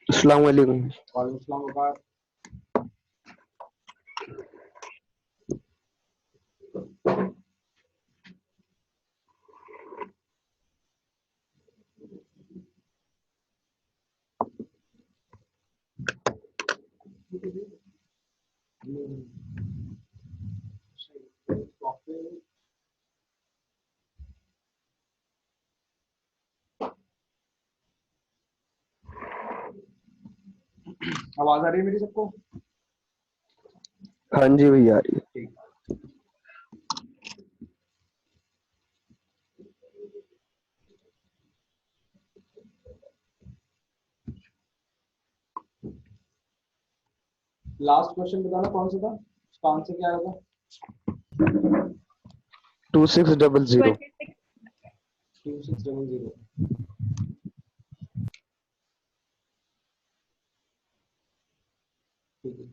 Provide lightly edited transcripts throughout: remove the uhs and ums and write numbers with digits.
अस्सलाम वालेकुम। वालेकुम सलाम बाबा। आवाज आ रही है मेरी सबको? हाँ जी भैया आ रही है। ठीक। लास्ट क्वेश्चन बताना कौन सा था, उसका आंसर क्या आएगा? 2600। 2600। ठीक है,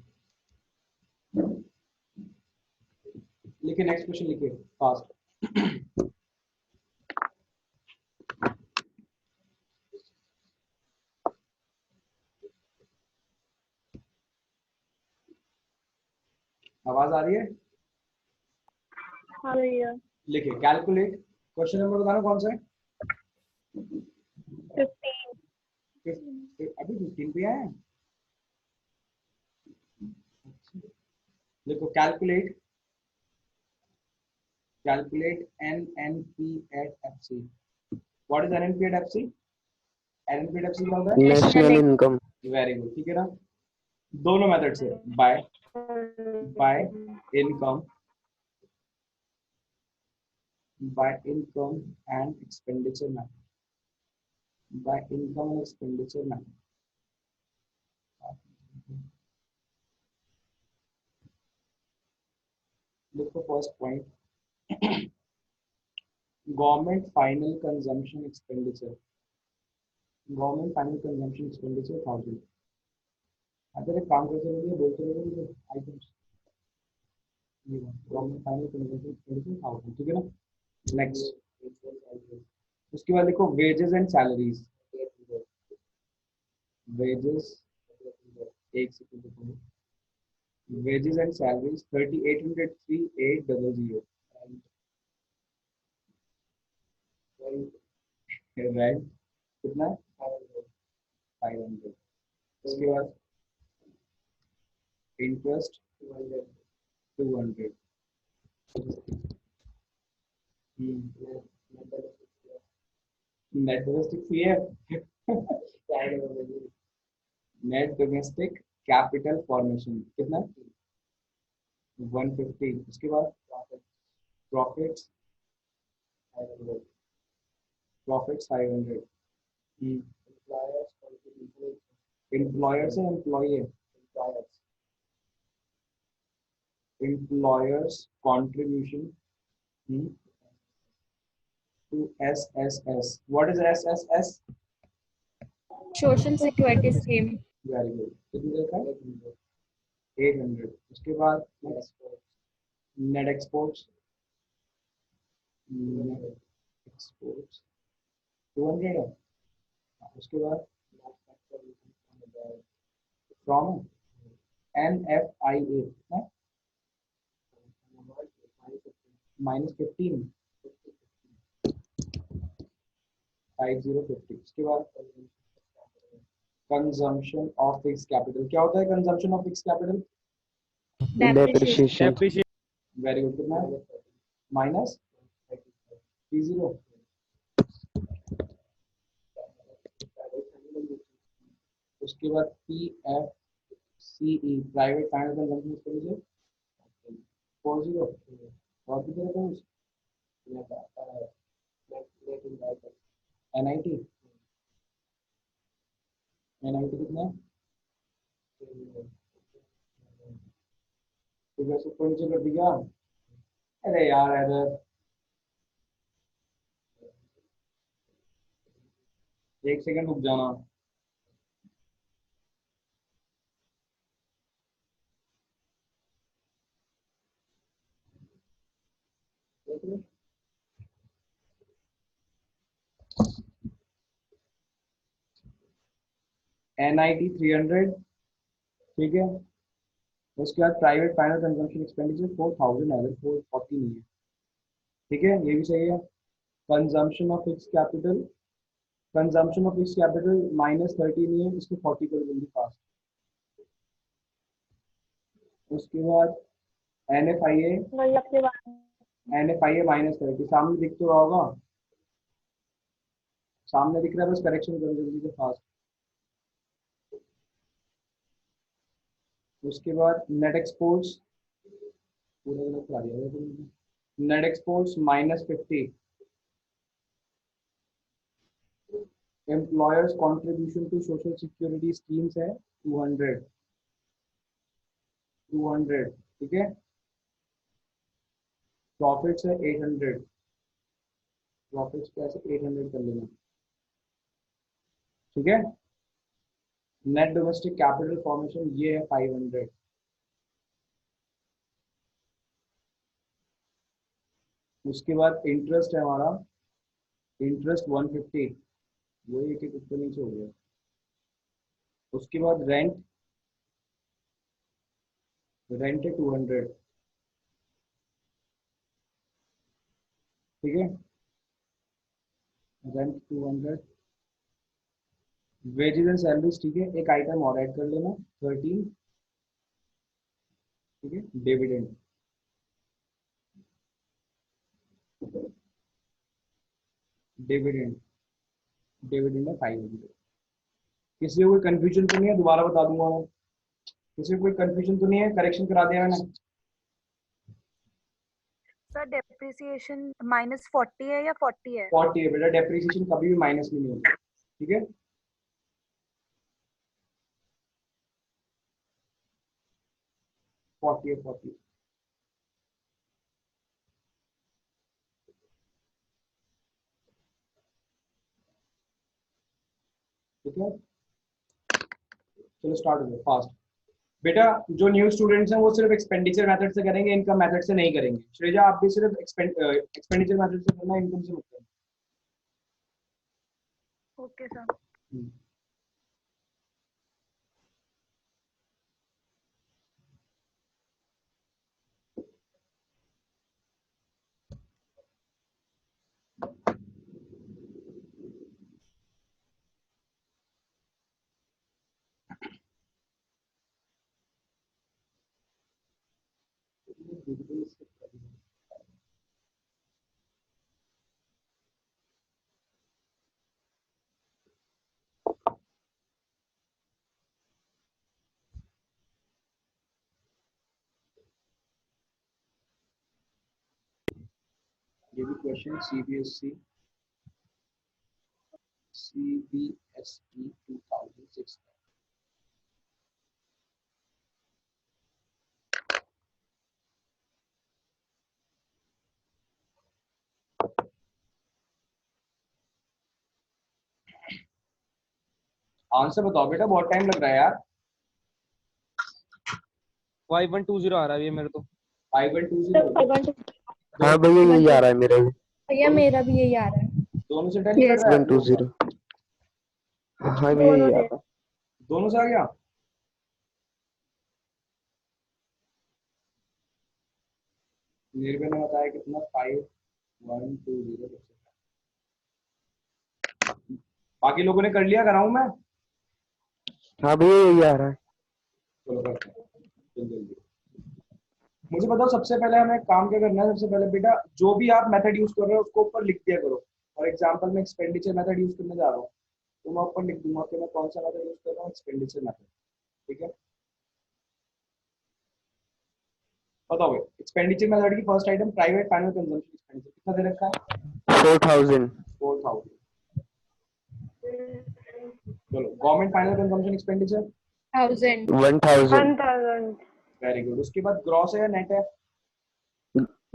लिखिए नेक्स्ट क्वेश्चन, लिखिए फास्ट। आवाज आ रही है? हाँ भैया। लिखिए कैलकुलेट। क्वेश्चन नंबर बताना कौन सा है? 15। अभी 15 पे आए हैं। लिखो calculate, calculate NNP at FC। What is NNP at FC? NNP at FC क्या होता है? National income. वेरी गुड, ठीक है ना। दोनों मेथड से, by by income, by income and expenditure method, by income and expenditure method. देखो first point, government final consumption expenditure, government final consumption expenditure 1000। अगर एक काम करते रहिए, बोलते रहिए मुझे आइटम्स, ये गवर्नमेंट फाइनल कंजम्पशन एक्सपेंडिचर 1000, ठीक है ना। नेक्स्ट, उसके बाद देखो वेजेस एंड सैलरीज, वेजेस, एक second, wages and salaries 3803,800, right, कितना? 500। उसके बाद interest 200, net domestic net domestic capital formation कितना? 150। उसके बाद प्रॉफिट्स, प्रॉफिट्स 500। एम्प्लॉयर्स है एम्प्लॉय है? Employers contribution to SSS। What is SSS? Social security scheme. Very good, कितनी देर का? 800। उसके बाद नेट एक्सपोर्ट्स, एक्सपोर्ट्स 200 है। उसके बाद फ्रॉम NFIA -15, 5050। उसके बाद कंजम्पशन ऑफ फिक्स कैपिटल, क्या होता है consumption of fix capital? Depreciation. Very good, कितना है? -30। उसके बाद PFCE, private final consumption expenditure 40। और कितने का NIT, NIT कितना? सुपर नीचे कर दिया। अरे यार इधर एक सेकंड रुक जाना। करो। NIT 300, ठीक है। उसके बाद प्राइवेट फाइनल कंजम्पशन एक्सपेंडिचर 4000 है, 440 नहीं है, ठीक है, ये भी सही है। Consumption of fix capital, consumption of fix capital -30 नहीं है, इसको 40 कर जल्दी फास्ट। उसके बाद NFIA, वही आपके बात। NFIA -30 सामने दिख तो रहा होगा, सामने दिख रहा है, बस करेक्शन करो जल्दी से फास्ट। उसके बाद नेट एक्सपोर्ट्स, पूरा गलत करा दिया है, net exports -50, employers contribution to social security schemes है 200, ठीक है। प्रॉफिट्स है 800, प्रॉफिट्स कैसे 800 कर लेना, ठीक है। नेट डोमेस्टिक कैपिटल फॉर्मेशन ये है 500। उसके बाद इंटरेस्ट है हमारा, इंटरेस्ट 150, वो एक एक ऊपर नीचे हो गया। उसके बाद रेंट, रेंट है 200, ठीक है, रेंट 200। वेजेस एंड सैलरीज, ठीक है, एक आइटम और ऐड कर लेना 13, ठीक है। डिविडेंड, डिविडेंड, डिविडेंड है 500। किसी को कोई कंफ्यूजन तो नहीं है, दोबारा बता दूंगा मैं, किसी को कोई कंफ्यूजन तो नहीं है, करेक्शन करा दिया मैंने। सर डेप्रिसिएशन -40 है या 40 है? 40 है बेटा, डेप्रिसिएशन कभी भी माइनस में नहीं होता, ठीक है। फोर्टी है, 40, ठीक है। चलो स्टार्ट हो गया फास्ट। बेटा जो न्यू स्टूडेंट्स हैं वो सिर्फ एक्सपेंडिचर मेथड से करेंगे, इनकम मेथड से नहीं करेंगे। श्रेजा आप भी सिर्फ एक्सपेंडिचर मेथड से करना, इनकम से मत करना। Okay sir. ये भी क्वेश्चन CBSE 2006 का। आंसर बताओ बेटा, बहुत टाइम लग रहा है यार। 5120 आ रहा है ये मेरे तो। 5120, हाँ भैया यही आ रहा है मेरा भी। भैया मेरा भी यही आ रहा है। दोनों से टैली कर रहा है, 120। हाँ भैया यही आ रहा है। दोनों से आ गया। निर्भय ने बताया कितना, 5120। बाकी लोगों ने कर लिया, कराऊं मैं? हाँ भैया यही आ रहा है। चलो करते हैं जल्दी जल्दी। मुझे बताओ सबसे पहले हमें काम क्या करना है। सबसे पहले बेटा जो भी आप मेथड यूज कर रहे हो उसको ऊपर लिख दिया करो। फॉर एग्जांपल मैं एक्सपेंडिचर मेथड यूज करने जा रहा हूँ, तो मैं ऊपर लिख दूंगा कि मैं कौन सा मेथड यूज कर रहा हूँ, एक्सपेंडिचर मेथड, ठीक है। बताओ एक्सपेंडिचर मेथड की first item private final consumption expenditure कितना दे रखा है? 4000। 4000। चलो government final consumption expenditure 1000। Very good. उसके बाद ग्रॉस है या नेट है?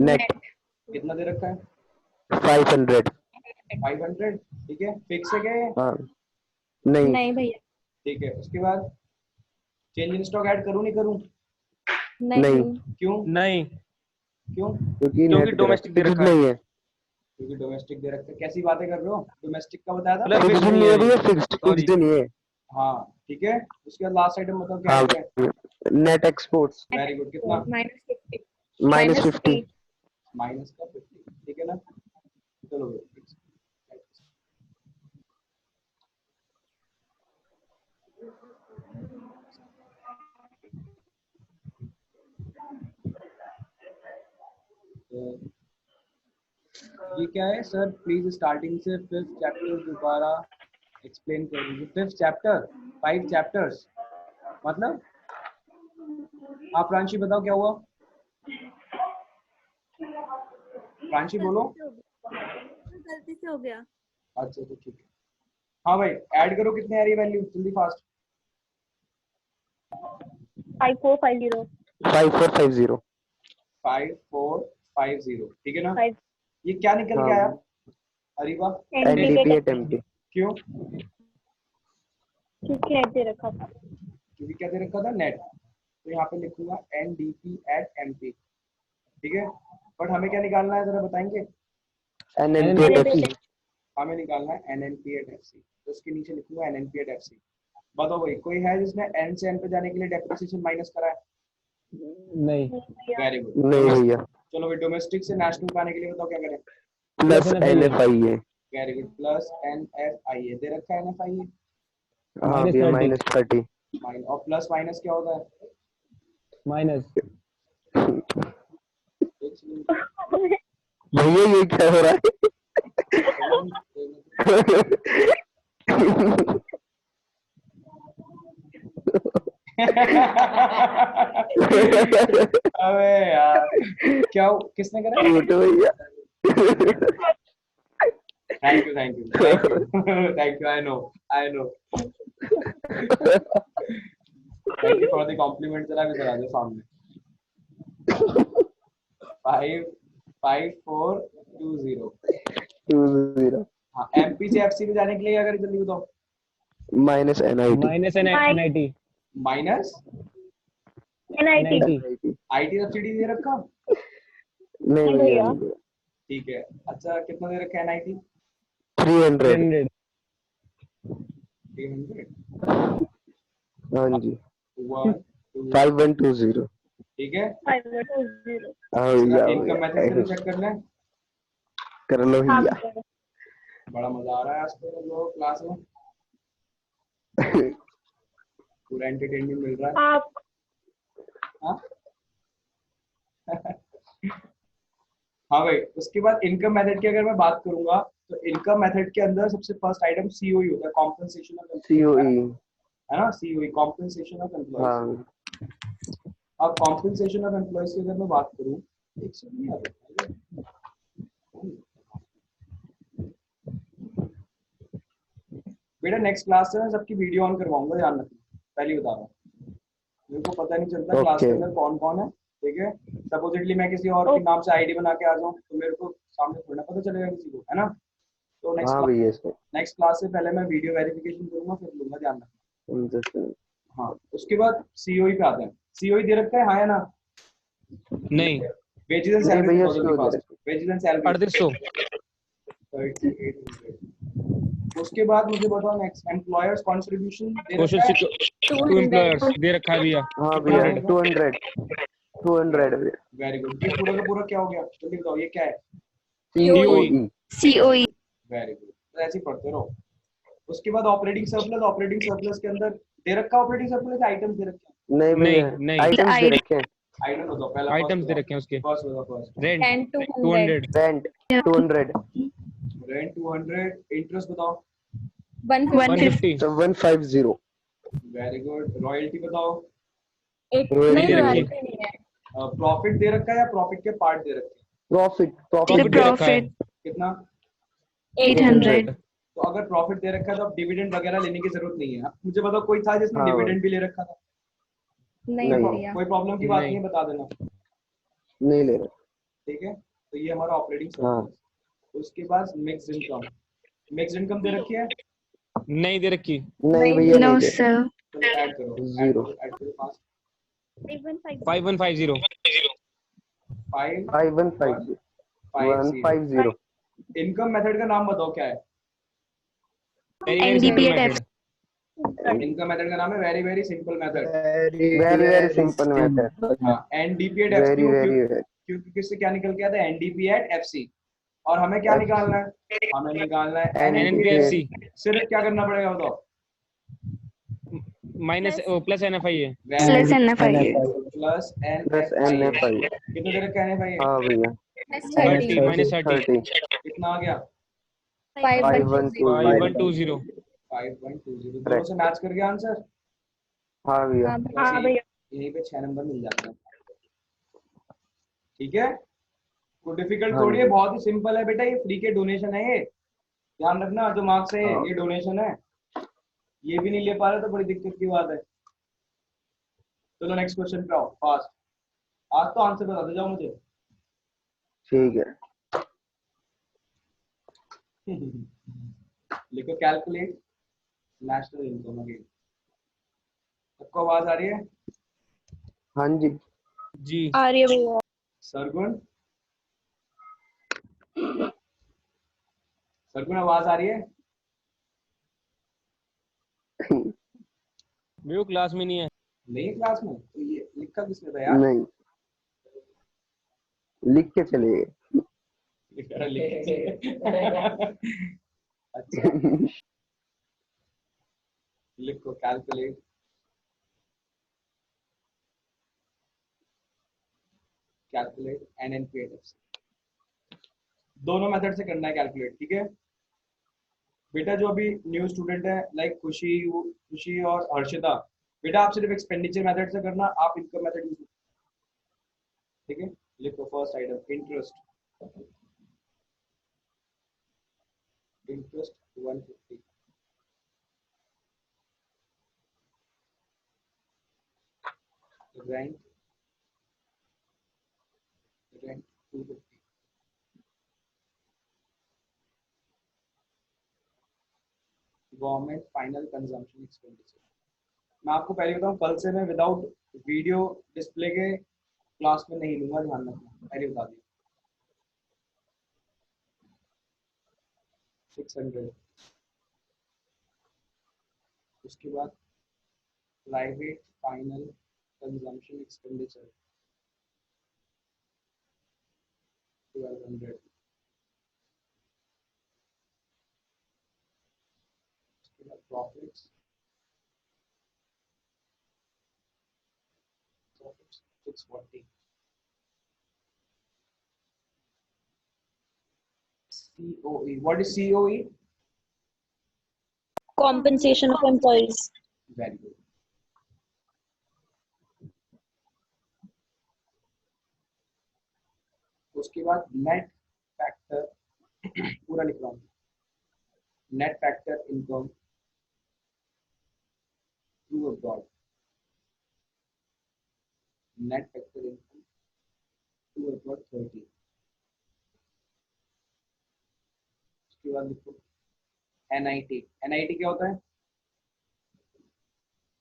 नेट कितना दे रखा है? 500। 500, ठीक है। फिक्स है क्या ये? हाँ नहीं। नहीं भैया। ठीक है। उसके बाद चेंज इन स्टॉक ऐड करूं नहीं करूं? नहीं। क्यों? नहीं क्यों? क्योंकि क्योंकि नेट domestic दे रखा है। नहीं है, क्योंकि डोमेस्टिक दे रखते हैं। कैसी बातें कर रहे हो? डोमेस्टिक का बताया था। मतलब फिक्स्ड fixed नहीं है ये। भैया, फिक्स्ड Sorry. नहीं है। हाँ ठीक है, उसके बाद लास्ट आइटम बताओ क्या हाँ, है? नेट एक्सपोर्ट्स वेरी गुड, कितना? -50 -50। माइनस का 50, ठीक है ना? चलो ये क्या है सर? प्लीज स्टार्टिंग से 5th चैप्टर दोबारा एक्सप्लेन कर दीजिए। 5th चैप्टर, 5 चैप्टर्स मतलब? आप प्रांशी बताओ क्या हुआ? प्रांशी बोलो। गलती से हो गया। अच्छा तो ठीक है। हाँ भाई, ऐड करो, कितने आ रही है वैल्यू जल्दी फास्ट? 5450 5450। 5450, ठीक है ना? 5 ये क्या निकल के हाँ, आया? अरे वाह, एनडीपी एट एमपी। क्यों? क्योंकि नेट दे रखा था। क्योंकि क्या दे रखा था? नेट। तो यहाँ पे लिखूंगा NDP@MP, ठीक है? बट हमें क्या निकालना है जरा बताएंगे? NNP at FC. हमें निकालना है NNP@FC, तो उसके नीचे लिखूंगा NNP@FC। बताओ भाई, कोई है जिसने N से N पे जाने के लिए डेप्रिसिएशन माइनस करा है? नहीं। Very good. नहीं भैया, चलो भाई, डोमेस्टिक से नेशनल पे आने के लिए बताओ क्या करें? Plus NFIA। Very good, plus NFIA दे रखा है। NFIA हाँ भैया, -30। माइनस, और प्लस माइनस क्या होता है? माइनस। एक सेकंड। भैया ये क्या हो रहा है? अबे यार, क्या किसने करा? झूठ भैया। Thank you thank you thank you, I know. Thank you for the compliment. जरा भी करा दो सामने। 55420। 20। हाँ, MP से FC में जाने के लिए क्या करें जल्दी बताओ? -NIT। -NIT। Minus NIT IT subsidy दे रखा? नहीं भैया, ठीक है। अच्छा, कितना दे रखा है NIT? 300। 300। 300। हाँ जी, 1 2, 5120। ठीक है। 520 हाँ भैया, इनकम मेथड से चेक कर लें। कर लो भैया। बड़ा मजा आ रहा है आज तो लोग क्लास में, पूरा एंटरटेनमेंट मिल रहा है। आप हाँ हाँ भाई, उसके बाद इनकम मेथड की अगर मैं बात करूंगा तो इनकम मेथड के अंदर सबसे फर्स्ट आइटम COE होता है, कॉम्पनसेशन ऑफ एम्प्लॉइज, COE। है ना? COE, compensation of employees. हाँ, अब कॉम्पनसेशन ऑफ एम्प्लॉइज की अगर मैं बात करूं, एक सेकंड, बेटा नेक्स्ट क्लास से मैं सबकी वीडियो ऑन करवाऊंगा, ध्यान रखना, पहले ही बता रहा हूँ। मेरे को पता नहीं चलता क्लास के ओके। अंदर कौन कौन है, ठीक है? सपोजिटली मैं किसी और के नाम से आईडी बना के आ जाऊं तो मेरे को सामने थोड़ा पता चलेगा किसी को, है ना? तो हाँ भैया, नेक्स्ट क्लास से पहले मैं वीडियो वेरिफिकेशन करूंगा, फिर लूंगा, ध्यान रखना। सर। हाँ, उसके बाद COE पे आते हैं। COE दे रखा है, हाँ या ना? नहीं। वेजेस एंड नहीं सैलरी भैया, बहुत जल्दी COE they fast. Wages and salary 3800। 3800। उसके बाद मुझे बताओ नेक्स्ट, एम्प्लॉयर्स कंट्रीब्यूशन दे सोशल रखा है? टू एम्प्लॉयर्स दे रखा है भैया। हाँ कितना भैया, दे रखा है? 200 भैया। Very good. ये पूरा का पूरा क्या हो गया जल्दी बताओ, ये क्या है? COE। COE वेरी गुड, तो ऐसे ही पढ़ते रहो। उसके बाद ऑपरेटिंग सरप्लस, ऑपरेटिंग सरप्लस के अंदर दे रखा है ऑपरेटिंग सरप्लस, आइटम्स दे रखे हैं? नहीं भैया, नहीं। आइटम्स दे रखे हैं। आइटम बताओ पहला, आइटम्स दे रखे हैं उसके। फर्स्ट बताओ, first. Rent 200। Rent 200। Rent 200। Interest बताओ? 150। तो 150। Very good. रॉयल्टी बताओ? नहीं दे रखी। प्रॉफिट दे रखा है या प्रॉफिट के पार्ट दे रखे हैं? प्रॉफिट दे रखा है। कितना? 800। तो अगर प्रॉफिट दे रखा है तो अब डिविडेंड वगैरह लेने की जरूरत नहीं है। अब मुझे बताओ कोई था जिसने हाँ डिविडेंड भी ले रखा था? नहीं कोई प्रॉब्लम की बात नहीं। नहीं है, बता देना, नहीं ले रहे। ठीक है? तो ये हमारा ऑपरेटिंग हाँ। सरप्लस। उसके बाद मिक्स्ड इनकम, मिक्स्ड इनकम दे रखी है? नहीं दे रखी। नहीं भैया, नहीं ले रहे। चलो ऐड करो, ऐड 0। करो, ऐड करो फास्ट। 5150। फाइव 5150 150 इनकम मेथड का नाम बताओ क्या है? Very simple method. Income method का नाम है very very simple method. Very simple method हाँ, NDP at very FC, very क्योंकि किससे क्या निकल के आता है? NDP at FC. और हमें क्या निकालना है? हमें निकालना है एनएनपी। एनएनपीएफसी सिर्फ क्या करना पड़ेगा बताओ? माइनस प्लस एनएफआई है। Plus NFI plus plus NFI है। NFI कितने तरह का एनएफआई है? हाँ भैया 30 माइनस 30 30 कितना आ गया? 5120 5120 5120। दोनों से मैच कर गया आंसर। हाँ भैया हाँ भैया, यहीं पे 6 नंबर मिल जाता है। ठीक है, कोई डिफिकल्ट हाँ थोड़ी है, जी बहुत ही सिंपल है बेटा। ये फ्री के डोनेशन है, ये ध्यान रखना। जो मार्क्स है हाँ ये डोनेशन है, ये भी नहीं ले पा रहे तो बड़ी दिक्कत की बात है। चलो नेक्स्ट क्वेश्चन पे आओ फास्ट। आज तो आंसर बता दे जाओ मुझे। ठीक है लिखो कैलकुलेट नेशनल इनकम अगेन। सबको आवाज आ रही है? हाँ जी जी। आ रही है भैया। सरगुण, सरगुण आवाज आ रही है? व्यू क्लास में नहीं है। नहीं क्लास में तो ये लिखा किसने था यार? नहीं लिख के चले गए अच्छा, लिखो कैलकुलेट एनएनपीएस। दोनों मेथड से करना है कैलकुलेट, ठीक है बेटा। जो अभी न्यू स्टूडेंट है लाइक खुशी और हर्षिता, बेटा आप सिर्फ एक्सपेंडिचर मेथड से करना, आप इनकम मेथड यूज, ठीक है। लिखो first item interest, interest 150, rent, rent 250, government final consumption expenditure. मैं आपको पहले बताऊं, कल से मैं विदाउट वीडियो डिस्प्ले के क्लास में नहीं लूंगा, ध्यान रखना, पहले बता दिया। 600, उसके बाद प्राइवेट फाइनल कंजम्पशन एक्सपेंडिचर 1200, उसके बाद profits 640, COE, what is COE? Compensation of employees. Very good. उसके बाद नेट फैक्टर, पूरा लिख रहा हूँ, net factor income to abroad, net factor income to abroad 30। उसके बाद लिखो NIT, NIT क्या होता है?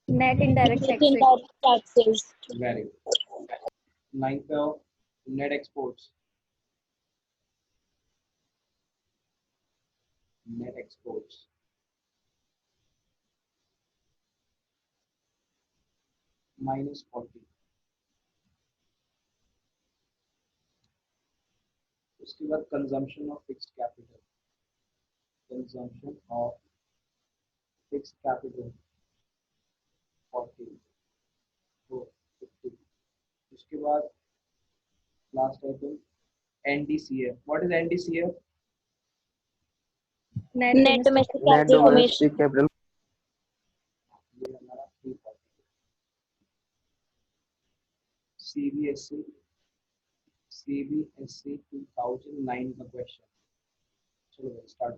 Net indirect taxes. Very good. 9 पे आओ, नेट एक्सपोर्ट्स, नेट एक्सपोर्ट्स -40। उसके बाद consumption of fixed capital, consumption of fixed capital 40 तो 50। उसके बाद last item NDCF, what is NDCF? Net domestic net capital formation. Domestic capital ये हमारा 340। CBSE 2009 का क्वेश्चन। चलो भाई स्टार्ट।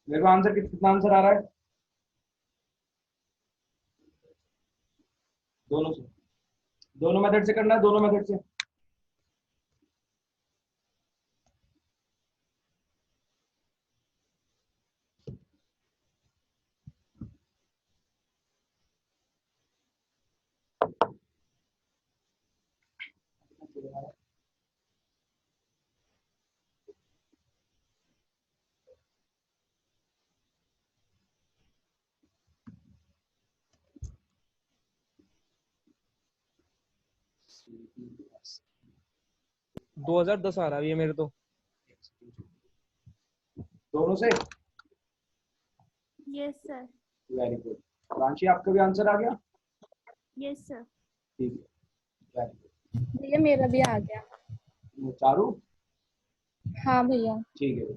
मेरे को आंसर कितना आंसर आ रहा है? दोनों से, दोनों मेथड से करना है, दोनों मेथड से। 2010 आ रहा है ये मेरे तो। दोनों से? Yes sir. Very good. Ranchi, आपका भी आंसर आ गया? Yes sir. ठीक है, वेरी गुड। भैया मेरा भी आ गया। चारू? हाँ भैया ठीक है,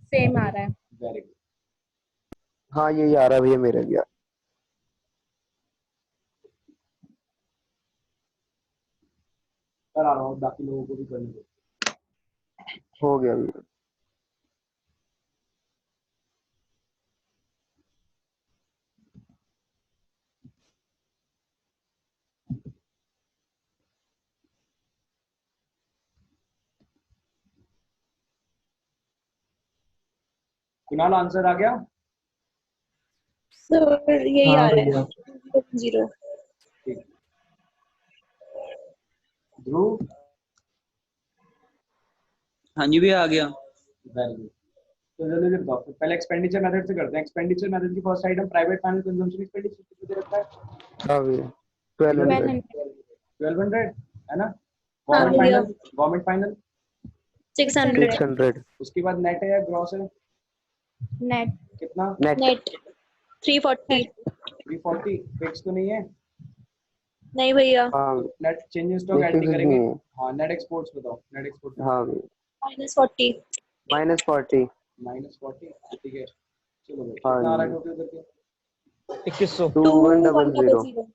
सेम आ रहा है। Very good. हाँ यही आ रहा है भैया मेरे भी। करा रहा हूँ, बाकी लोगों को भी करने दो। हो गया भैया। कुणाल, आंसर आ गया? सर यही आ रहा है 0। ठीक। ध्रुव? हाँ जी भैया आ गया। Very good. तो जल्दी जल्दी बताओ, तो पहले एक्सपेंडिचर मेथड से करते हैं। एक्सपेंडिचर मेथड की first item private final consumption expenditure कितने दे रखा है? हाँ भैया 1200। 1200 है ना? हाँ गवर्नमेंट भैया। फाइनल? गवर्नमेंट फाइनल 600 600 उसके बाद नेट है या ग्रॉस है? नेट। कितना? नेट। नेट 340। 340 फिक्स तो नहीं है? नहीं भैया। हाँ नेट चेंज इन स्टॉक ये ऐड नहीं फिक्स करेंगे। नहीं है। हाँ, नेट एक्सपोर्ट्स बताओ, नेट एक्सपोर्ट हाँ भैया -40। -40। -40। ठीक है, चलो भाई, हाँ कितना आ रहा है जी टोटल करके? 2100। 2100।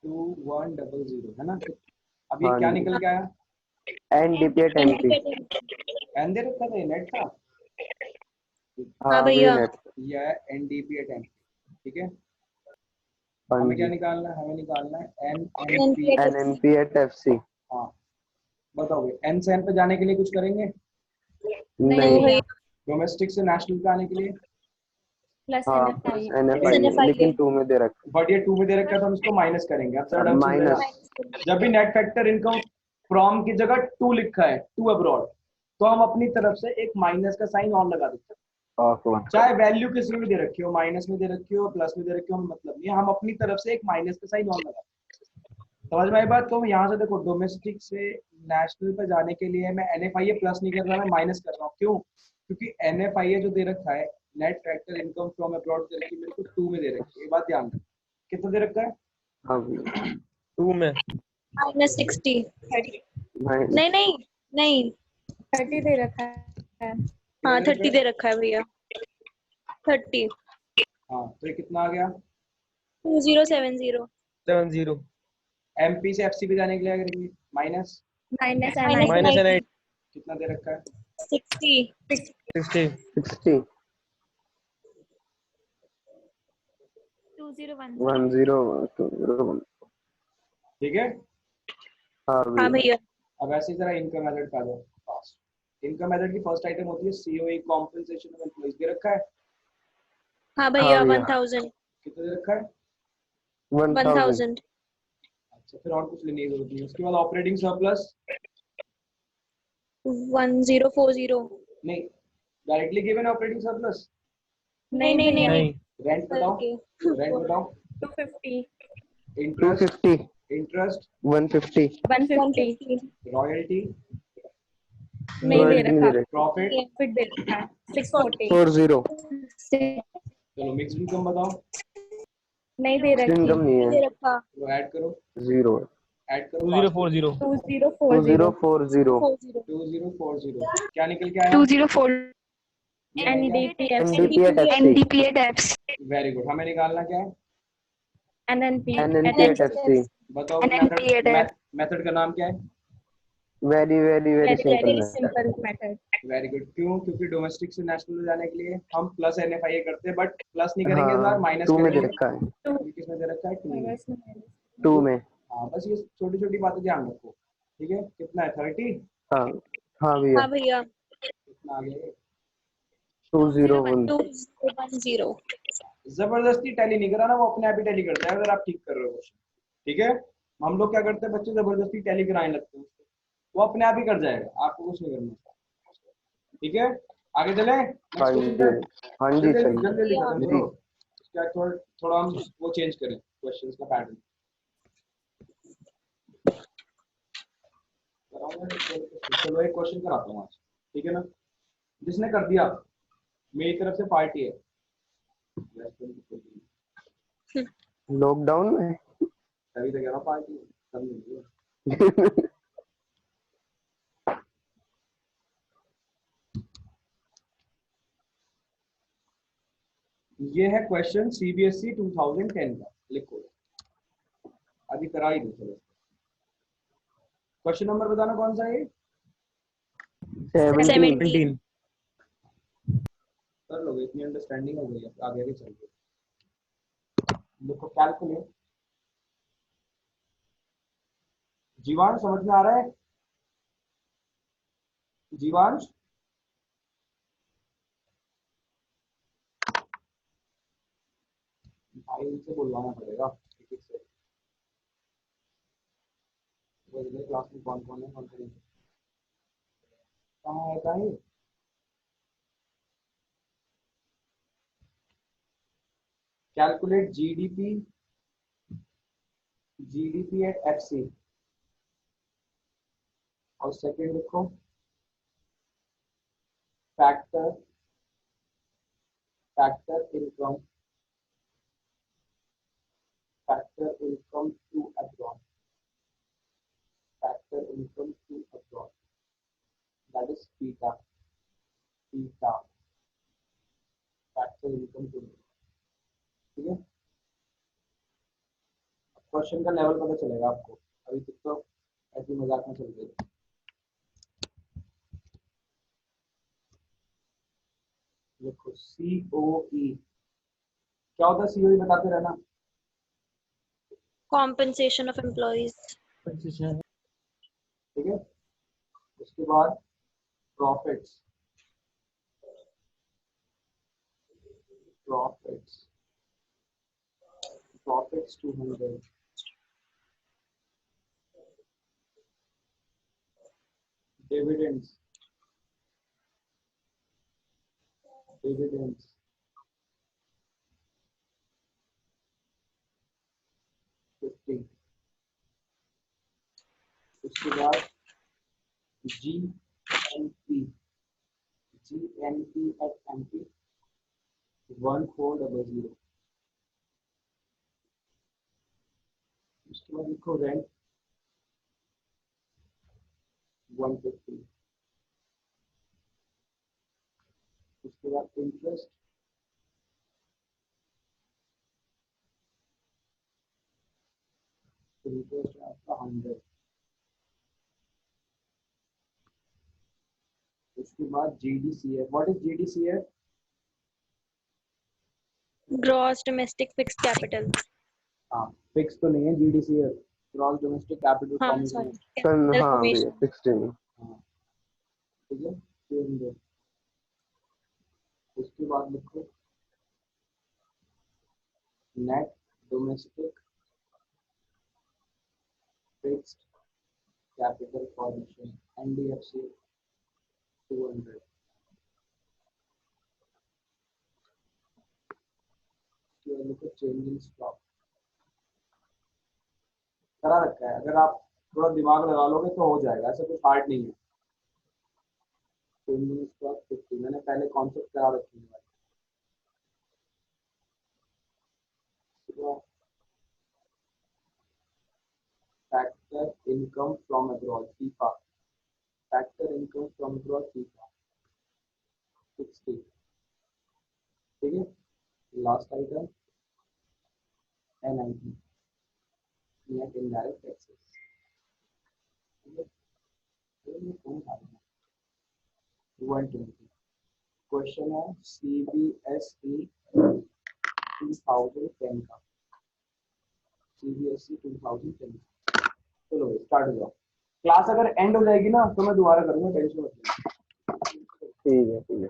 2100 है ना? अब ये हाँ क्या जी निकल के आया? NDPAT MP। एन दे रखा था, ये नेट था? हाँ हाँ भैया भैया। नेट। ये है NDPAT MP। ठीक है, हाँ हमें क्या जी निकालना है? हमें निकालना है NNP। NNPAT FC। हाँ, बताओ भाई, एन से एन पे जाने के लिए कुछ करेंगे? नहीं नहीं। भैया। डोमेस्टिक से नेशनल पे आने के लिए? प्लस हाँ NFI। NFI लेकिन 2 में दे रखा बट ये 2 में दे रखा है तो हम इसको माइनस करेंगे। अब जरा है। ढंग से सुनेगा। माइनस। जब भी नेट फैक्टर इनकम फ्रॉम की जगह 2 लिखा है, 2 अब्रॉड, तो हम अपनी तरफ से एक माइनस का साइन और लगा देते हैं। ऑफ 1। चाहे वैल्यू किसी में भी दे रखी हो, माइनस में दे रखी हो, प्लस में दे रखी हो, हमें मतलब नहीं है, हम अपनी तरफ से एक माइनस का साइन और लगा देते हैं। समझ में आई बात? तो यहाँ से देखो, डोमेस्टिक से नेशनल पे जाने के लिए मैं NFIA प्लस नहीं कर रहा, मैं माइनस कर रहा हूँ। क्यों? क्योंकि NFIA जो दे रखा है, net factor income from abroad दे रखी है, मेरे को 2 में दे रखी है। ये बात ध्यान रखो। कितना दे रखा है? हाँ भैया 2 में -60। माइनस। नहीं नहीं नहीं 30 दे रखा है। हाँ 30 दे रखा है भैया। 30। हाँ, तो ये कितना आ गया? 2070। 70 MP से FC पे जाने के लिए क्या करेंगे? माइनस -90। कितना दे रखा है? 60। 60 60 2010। 10 ठीक है। हाँ हाँ भैया भैया। अब ऐसे जरा इनकम मेथड का दो फास्ट। इनकम मेथड की फर्स्ट आइटम होती है COE, कॉम्पेंसेशन ऑफ एम्प्लॉइज। दे रखा है? हाँ हाँ भैया भैया 1000। कितना दे रखा है? 1000। 1000। अच्छा, फिर और कुछ लेने की जरूरत नहीं है। उसके बाद ऑपरेटिंग सरप्लस 1040। नहीं, डायरेक्टली गिवन ऑपरेटिंग सरप्लस। नहीं नहीं नहीं नहीं रेंट बताओ, करके रेंट बताओ। 250। इंटरेस्ट, 250 इंटरेस्ट, 150 150 रॉयल्टी, नहीं दे रॉयल्टी नहीं रखा। दे रखी। प्रॉफिट। फिर दे रखा है 640। 40 चलो मिक्स इनकम बताओ। नहीं दे रखी। इनकम नहीं दे है। रखा। तो ऐड करो, 0 ऐड करो। 2040 2040। 2040 2040 क्या निकल के आया? 204 NDPAT NDPAT FC very good. हमें निकालना क्या है? NNPAT FC। बताओ NNPAT मेथड, मेथड का नाम क्या है? Very very very simple very है। Simple method. Very good. क्यों? क्योंकि डोमेस्टिक से नेशनल में जाने के लिए हम प्लस NFIA करते हैं, बट प्लस नहीं करेंगे इस बार, हाँ माइनस 2 में दे करेंगे। रखा है। ये किसमें दे रखा है? 2 में। 2 में। हाँ, बस ये छोटी छोटी बातें ध्यान रखो। ठीक है, कितना है? 30। हाँ हाँ भैया हाँ भैया। कितना आ गया? 201। 210। जबरदस्ती टैली नहीं करा ना, वो अपने आप ही टैली करता है अगर आप ठीक कर रहे हो क्वेश्चन। ठीक है, हम लोग क्या करते हैं, बच्चे जबरदस्ती टैली कराने लगते हैं, वो अपने आप ही कर जाएगा, आपको कुछ नहीं करना। ठीक है, आगे चले। हाँ जी हाँ जी जल्दी चलिए जल्दी खत्म जी। करो। क्या थोड़ा हम वो चेंज करें क्वेश्चंस का पैटर्न। चलो एक क्वेश्चन कराता हूँ आज, ठीक है ना? जिसने कर दिया मेरी तरफ से पार्टी है। लॉकडाउन में तभी तो कह रहा हूँ पार्टी है, सब मिल गया। ये है क्वेश्चन सीबीएसई 2010 का, लिखो अभी करा ही दो। चलो क्वेश्चन नंबर बताना कौन सा है? 17 17 कर लोगे, इतनी अंडरस्टैंडिंग हो गई है, आगे भी चल रही। देखो कैलकुलेट। जीवांश समझ में आ रहा है? जीवांश भाई इनसे बुलवाना पड़ेगा एक-एक से। वो क्लास में कौन कौन है, कौन कौन नहीं? कहाँ है कहीं? Calculate GDP at FC. और सेकंड लिखो factor income to abroad, that is theta factor income to, ठीक है? क्वेश्चन का लेवल पता चलेगा आपको, अभी तक तो ऐसी मजाक में चल रही है। देखो सीओई क्या होता है? सीओई बताते रहना। compensation of employees, ठीक है, उसके बाद प्रॉफिट्स प्रॉफिट्स 200, डिविडेंड्स 50, उसके बाद जीएनपी एट एमपी 1400, उसके बाद लिखो रेंट 150, उसके बाद इंटरेस्ट आपका 100, उसके बाद GDCF. What is GDCF? gross domestic fixed capital, हाँ, फिक्स तो नहीं है जीडीसीएफ, ग्रॉस डोमेस्टिक कैपिटल हाँ फॉर्मेशन। sorry हाँ भैया formation, 16 हाँ, ठीक है, 200। उसके बाद लिखो net domestic fixed capital formation NDFC 200। लिखो चेंज इन स्टॉक, करा रखा है, अगर आप थोड़ा दिमाग लगा लोगे तो हो जाएगा, ऐसा कुछ हार्ड नहीं है। चेंज इन स्टॉक 50, मैंने पहले कॉन्सेप्ट करा रखी है। Factor income from abroad FIFA, factor income from abroad FIFA 60, ठीक है। Last item NIT net indirect taxes, ठीक है। तो ये कौन आ रहा है? 120। क्वेश्चन है सीबीएसई 2010 का, सीबीएसई 2010। चलो स्टार्ट हो जाओ। क्लास अगर एंड हो जाएगी ना तो मैं दोबारा करूंगा, टेंशन मत लो। ठीक है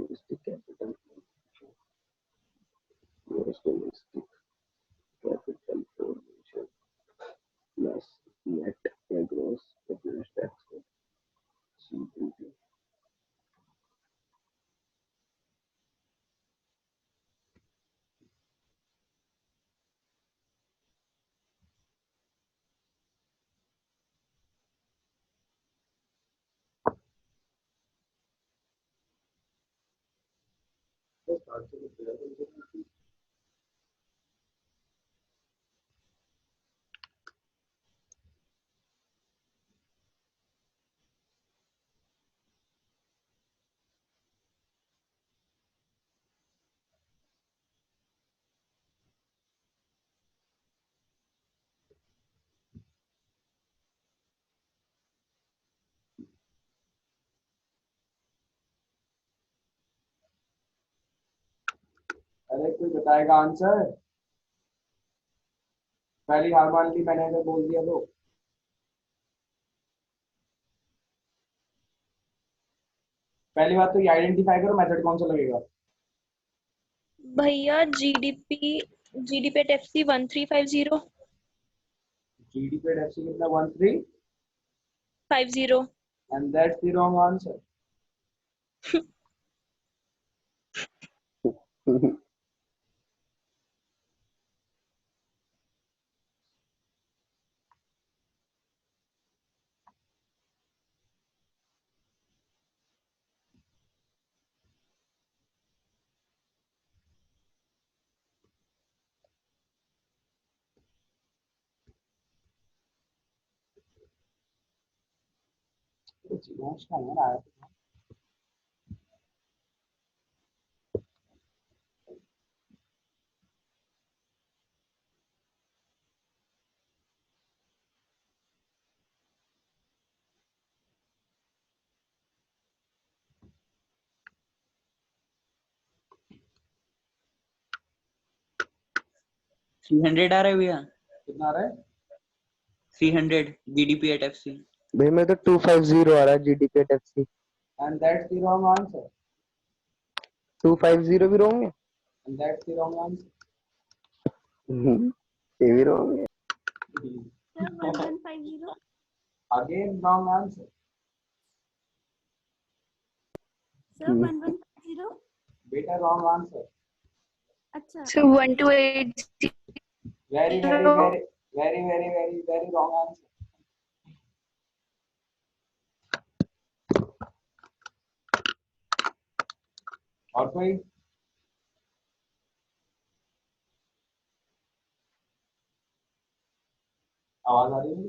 domestic capital gross domestic capital formation plus net या gross capital tax CPT. अरे कोई बताएगा आंसर? पहली हार मान ली मैंने, अगर बोल दिया तो। पहली बात तो ये आइडेंटिफाई करो मेथड कौन सा लगेगा। भैया GDP at FC 1350 GDP deficit कितना 13 50 and that's the wrong answer. आया 300 आ रहा है भैया, कितना आ रहा है? 300 जीडीपी एट एफसी। भाई मैं तो 250 आ रहा है GDP taxi. And that's the wrong answer. 250 भी रॉन्ग है। And that's the wrong answer. ये भी रॉन्ग है। Sir, 1150 Again wrong answer. Sir, 1150 Beta wrong answer. अच्छा So 1280. Very wrong answer. और कोई? आवाज आ रही है?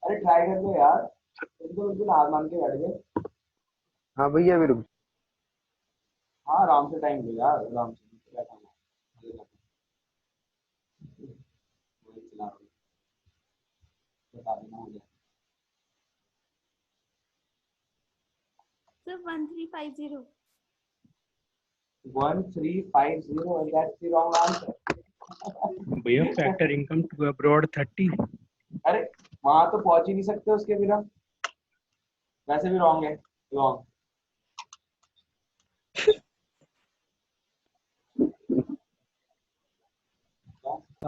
अरे ट्राई कर लो यार, तुम तो बिल्कुल हार मान के बैठ गए। हाँ भैया भी रुक। हाँ आराम से टाइम लो यार, आराम से बैठा हूँ। चला रहा हूँ, बता देना हो गया। Sir, 1350 1350 and that's the wrong answer. भैया फैक्टर इनकम टू अब्रॉड 30। अरे वहां तो पहुंच ही नहीं सकते उसके बिना, वैसे भी रॉन्ग है, रॉन्ग।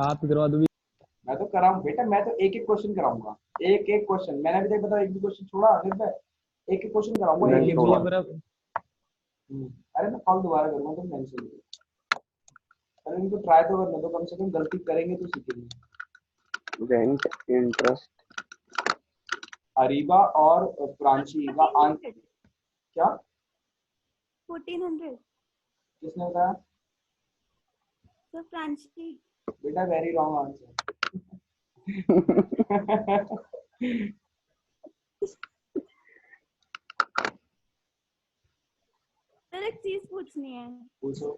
आप करवा दो। मैं तो कराऊं बेटा, मैं तो एक एक क्वेश्चन कराऊंगा, एक एक क्वेश्चन। मैंने अभी तक बताया एक भी क्वेश्चन छोड़ा फिर मैं एक एक क्वेश्चन कराऊंगा, नहीं एक एक छोड़ा। सवाल। अरे मैं कल दोबारा करूंगा, तुम टेंशन लो। अरे इनको ट्राई तो करने दो, कम से कम गलती करेंगे तो सीखेंगे। रेंट इंटरेस्ट अरीबा और प्रांशी का आंसर 1400 क्या? 1400 किसने बताया? Sir, फ्रांसी बेटा वेरी रॉन्ग आंसर। सर एक चीज पूछनी है। पूछो।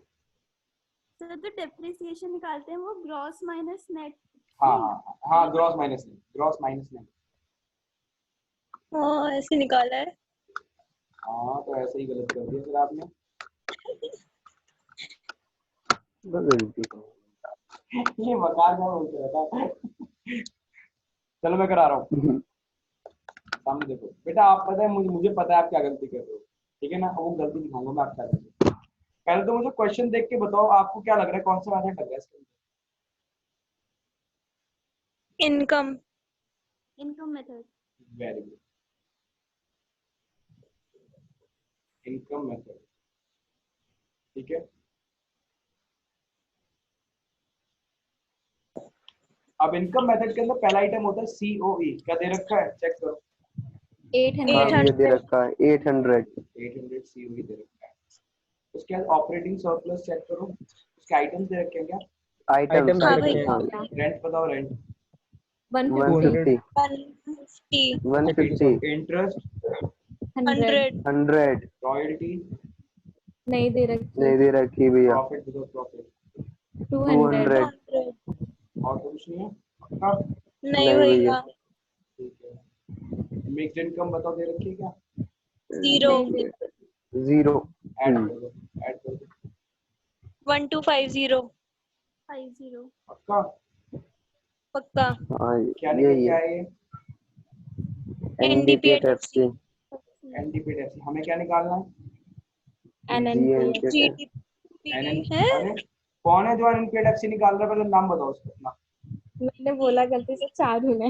सर जो डेप्रिसिएशन निकालते हैं वो ग्रॉस माइनस नेट। हाँ ग्रॉस माइनस नहीं, ग्रॉस माइनस नहीं। हाँ ऐसे निकाला है। हाँ तो ऐसे ही गलत कर दिया फिर आपने। गलती ये मकान का बोलते रहता। चलो मैं करा रहा हूँ, सामने देखो बेटा। आप पता है मुझे पता है आप क्या गलती कर रहे हो। ठीक है ना, वो गलती दिखाऊंगा मैं आपका। पहले तो मुझे क्वेश्चन देख के बताओ आपको क्या लग रहा है, कौन सा मेथड लग रहा है इसके अंदर। Income method. Very good, income method. ठीक है, अब इनकम मेथड के अंदर पहला आइटम होता है COE। क्या दे रखा है, चेक करो। 800। हाँ भैया दे रखा है 800। 800 COE दे रखा है। उसके बाद ऑपरेटिंग सरप्लस चेक करो, उसके आइटम्स दे रखे हैं क्या। आइटम्स हाँ दे रखे भैया। हैं। रेंट बताओ, रेंट 150। 150 150 150 इंटरेस्ट 100 100 रॉयल्टी नहीं दे रखी। नहीं दे रखी भैया। प्रॉफिट बताओ, प्रॉफिट 200। 200 और तो कुछ नहीं है पक्का। नहीं नहीं भैया। भैया। ठीक है, मिक्स्ड इनकम बताओ दे रखी है क्या। 0 0 ऐड कर दो, ऐड कर दो 1250 50। पक्का। पक्का। हाँ क्या निकल यही के है। आए ये, NDPA टैक्सी एनडीपी। हमें क्या निकालना है, NNP। GDP NN. है। अरे कौन है जो एनएनपी टैक्सी निकाल रहा है, पहले नाम बताओ उसका अपना। मैंने बोला गलती से चारू ने।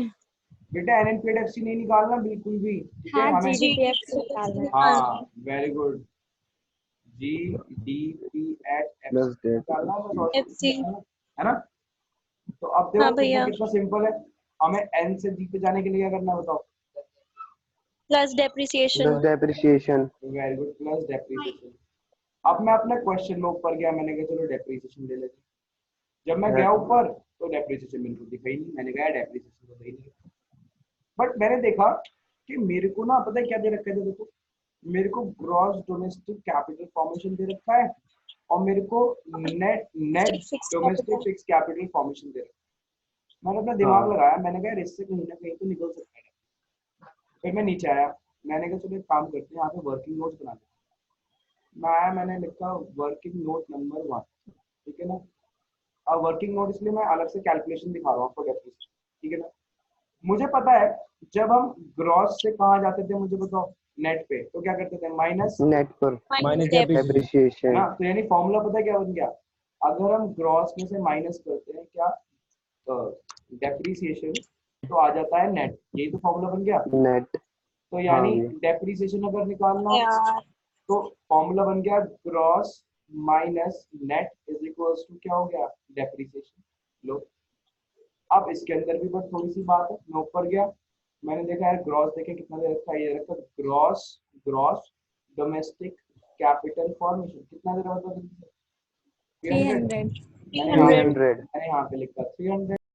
बेटा एनएनपी टैक्सी नहीं निकालना बिल्कुल भी, ठीक है हाँ हमें। GDPF से निकालना है। हाँ very good, GDP at plus FC date. निकालना है बस, और कुछ FC। नहीं है ना। तो अब देखो हाँ कितना भैया। कितना सिंपल है। हमें एन से जी पे जाने के लिए क्या करना है बताओ। Plus depreciation. Plus depreciation. Very good, plus depreciation. अब मैं अपने क्वेश्चन में ऊपर गया, मैंने कहा चलो डेप्रिसिएशन ले लेते। जब मैं गया ऊपर तो डेप्रिसिएशन बिल्कुल दिखा ही नहीं, मैंने कहा डेप्रिसिएशन तो सही नहीं। बट मैंने देखा कि मेरे को ना पता है क्या दे रखा है, देखो मेरे को ग्रॉस डोमेस्टिक कैपिटल फॉर्मेशन दे रखा है, और मेरे को net net Fixed domestic capital। Fix capital formation दे रखा है। मैंने अपना हाँ। दिमाग लगाया, मैंने कहा इससे कहीं ना कहीं तो निकल सकता है। फिर मैं नीचे आया, मैंने कहा चलो एक काम करते हैं, यहाँ पे वर्किंग नोट्स बना लेते। मैं आया, मैंने लिखा वर्किंग नोट नंबर 1, ठीक है ना। अब वर्किंग नोट इसलिए मैं अलग से कैलकुलेशन दिखा रहा हूँ आपको डेप्रिसिएशन, ठीक है ना। मुझे पता है जब हम ग्रॉस से कहाँ जाते थे, मुझे बताओ नेट पे, तो क्या करते थे, माइनस नेट पर माइनस माइनस डेप्ट। है डेप्रिसिएशन। ना। तो यानी फॉर्मूला पता है क्या बन गया, अगर हम ग्रॉस में से माइनस करते हैं क्या डेप्रिसिएशन, तो आ जाता है नेट। यही तो फॉर्मूला बन गया। नेट। तो हाँ यानी भैया। डेप्रिसिएशन अगर निकालना यार तो फॉर्मूला बन गया gross minus net is equals to क्या हो गया, डेप्रिसिएशन। लो अब इसके अंदर भी बस थोड़ी सी बात है, मैं ऊपर गया, मैंने देखा यार ग्रॉस देखे कितना दे रखा है, ये रखा gross gross domestic capital formation कितना दे रहा होता है, 300। 300। मैंने यहाँ 300। 300 मैंने यहाँ पे लिखा 300।